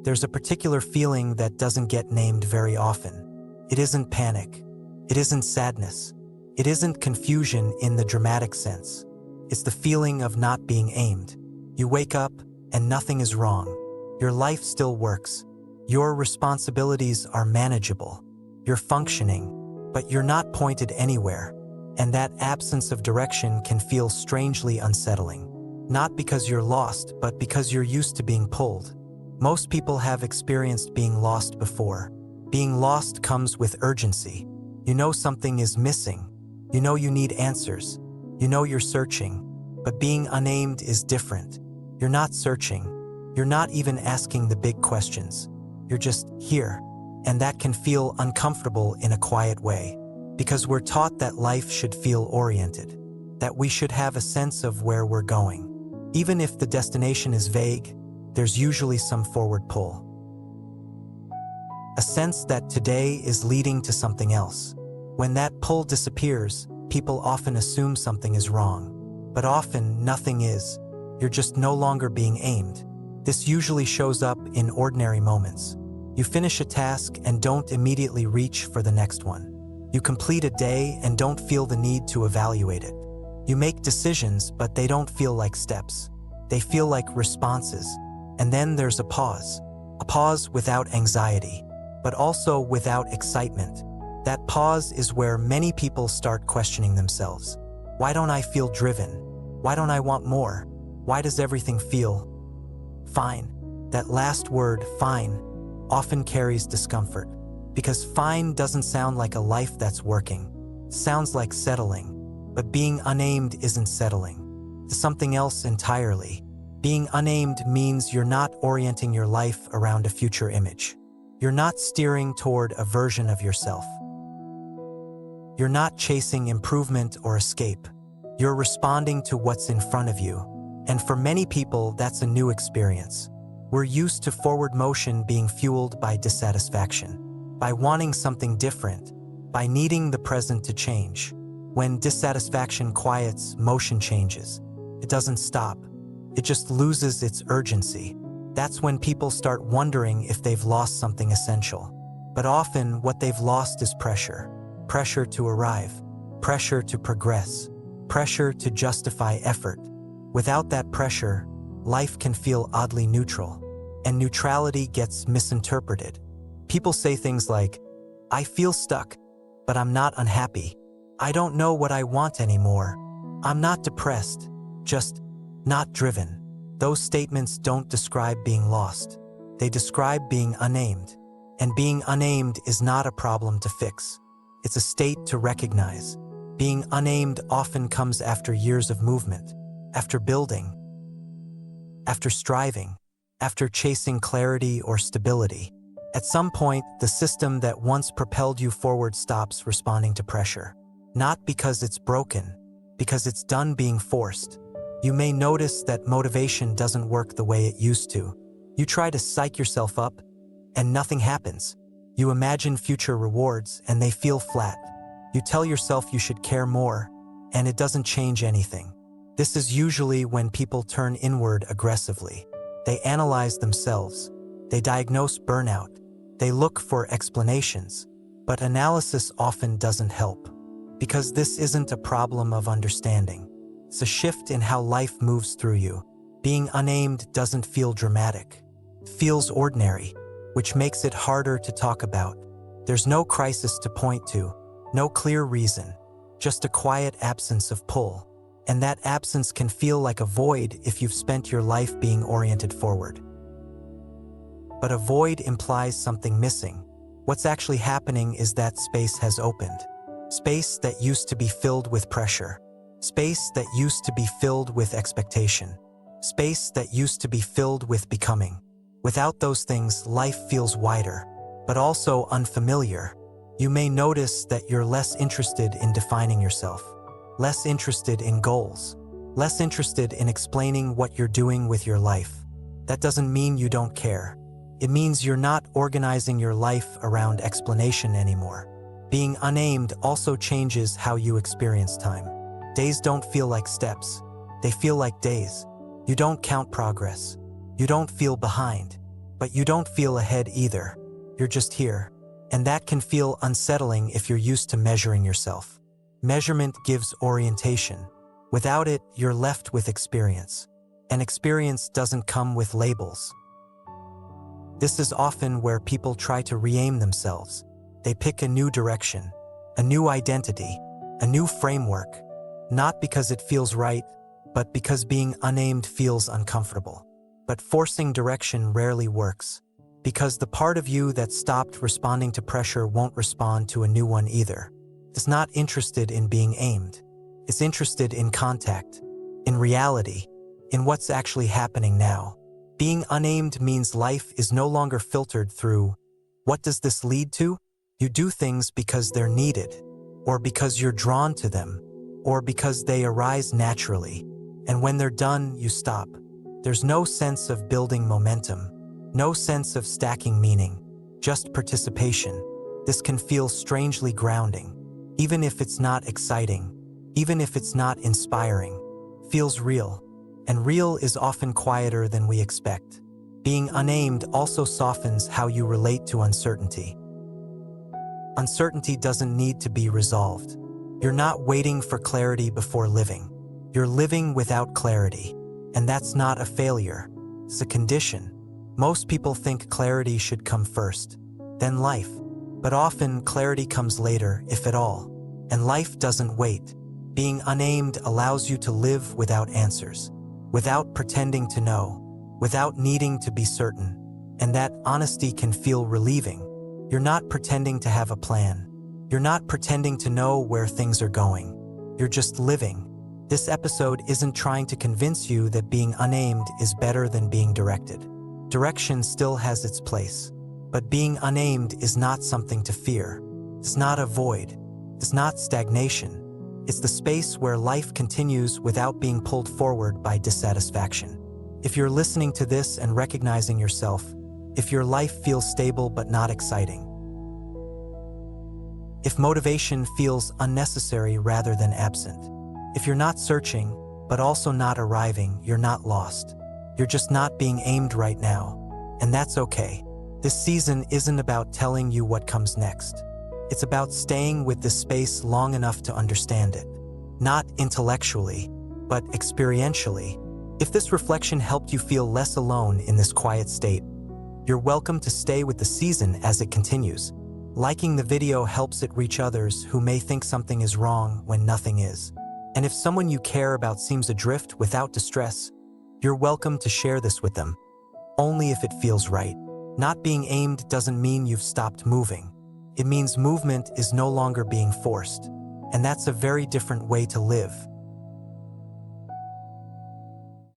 there's a particular feeling that doesn't get named very often. It isn't panic. It isn't sadness. It isn't confusion in the dramatic sense. It's the feeling of not being aimed. You wake up and nothing is wrong. Your life still works. Your responsibilities are manageable. You're functioning, but you're not pointed anywhere. And that absence of direction can feel strangely unsettling. Not because you're lost, but because you're used to being pulled. Most people have experienced being lost before. Being lost comes with urgency. You know something is missing. You know you need answers. You know you're searching. But being unnamed is different. You're not searching. You're not even asking the big questions. You're just here. And that can feel uncomfortable in a quiet way. Because we're taught that life should feel oriented. That we should have a sense of where we're going. Even if the destination is vague, there's usually some forward pull. A sense that today is leading to something else. When that pull disappears, people often assume something is wrong. But often, nothing is. You're just no longer being aimed. This usually shows up in ordinary moments. You finish a task and don't immediately reach for the next one. You complete a day and don't feel the need to evaluate it. You make decisions, but they don't feel like steps. They feel like responses. And then there's a pause. A pause without anxiety, but also without excitement. That pause is where many people start questioning themselves. Why don't I feel driven? Why don't I want more? Why does everything feel fine? That last word, fine, often carries discomfort. Because fine doesn't sound like a life that's working. It sounds like settling. But being unnamed isn't settling. It's something else entirely. Being unnamed means you're not orienting your life around a future image. You're not steering toward a version of yourself. You're not chasing improvement or escape. You're responding to what's in front of you. And for many people, that's a new experience. We're used to forward motion being fueled by dissatisfaction, by wanting something different, by needing the present to change. When dissatisfaction quiets, motion changes. It doesn't stop. It just loses its urgency. That's when people start wondering if they've lost something essential. But often, what they've lost is pressure. Pressure to arrive. Pressure to progress. Pressure to justify effort. Without that pressure, life can feel oddly neutral. And neutrality gets misinterpreted. People say things like, I feel stuck, but I'm not unhappy. I don't know what I want anymore. I'm not depressed, just not driven. Those statements don't describe being lost. They describe being unnamed. And being unnamed is not a problem to fix. It's a state to recognize. Being unnamed often comes after years of movement, after building, after striving, after chasing clarity or stability. At some point, the system that once propelled you forward stops responding to pressure. Not because it's broken, because it's done being forced. You may notice that motivation doesn't work the way it used to. You try to psych yourself up, and nothing happens. You imagine future rewards, and they feel flat. You tell yourself you should care more, and it doesn't change anything. This is usually when people turn inward aggressively. They analyze themselves. They diagnose burnout. They look for explanations. But analysis often doesn't help. Because this isn't a problem of understanding. It's a shift in how life moves through you. Being unnamed doesn't feel dramatic. It feels ordinary, which makes it harder to talk about. There's no crisis to point to, no clear reason, just a quiet absence of pull. And that absence can feel like a void if you've spent your life being oriented forward. But a void implies something missing. What's actually happening is that space has opened. Space that used to be filled with pressure. Space that used to be filled with expectation. Space that used to be filled with becoming. Without those things, life feels wider, but also unfamiliar. You may notice that you're less interested in defining yourself, less interested in goals, less interested in explaining what you're doing with your life. That doesn't mean you don't care. It means you're not organizing your life around explanation anymore. Being unnamed also changes how you experience time. Days don't feel like steps. They feel like days. You don't count progress. You don't feel behind. But you don't feel ahead either. You're just here. And that can feel unsettling if you're used to measuring yourself. Measurement gives orientation. Without it, you're left with experience. And experience doesn't come with labels. This is often where people try to re-aim themselves. They pick a new direction, a new identity, a new framework, not because it feels right, but because being unaimed feels uncomfortable. But forcing direction rarely works, because the part of you that stopped responding to pressure won't respond to a new one either. It's not interested in being aimed. It's interested in contact, in reality, in what's actually happening now. Being unaimed means life is no longer filtered through, what does this lead to? You do things because they're needed, or because you're drawn to them, or because they arise naturally. And when they're done, you stop. There's no sense of building momentum, no sense of stacking meaning, just participation. This can feel strangely grounding, even if it's not exciting, even if it's not inspiring. Feels real, and real is often quieter than we expect. Being unaimed also softens how you relate to uncertainty. Uncertainty doesn't need to be resolved. You're not waiting for clarity before living. You're living without clarity. And that's not a failure. It's a condition. Most people think clarity should come first, then life. But often clarity comes later, if at all. And life doesn't wait. Being unaimed allows you to live without answers, without pretending to know, without needing to be certain. And that honesty can feel relieving. You're not pretending to have a plan. You're not pretending to know where things are going. You're just living. This episode isn't trying to convince you that being unaimed is better than being directed. Direction still has its place. But being unaimed is not something to fear. It's not a void. It's not stagnation. It's the space where life continues without being pulled forward by dissatisfaction. If you're listening to this and recognizing yourself, if your life feels stable but not exciting, if motivation feels unnecessary rather than absent, if you're not searching but also not arriving, you're not lost. You're just not being aimed right now. And that's okay. This season isn't about telling you what comes next. It's about staying with this space long enough to understand it. Not intellectually, but experientially. If this reflection helped you feel less alone in this quiet state, you're welcome to stay with the season as it continues. Liking the video helps it reach others who may think something is wrong when nothing is. And if someone you care about seems adrift without distress, you're welcome to share this with them, only if it feels right. Not being aimed doesn't mean you've stopped moving. It means movement is no longer being forced. And that's a very different way to live.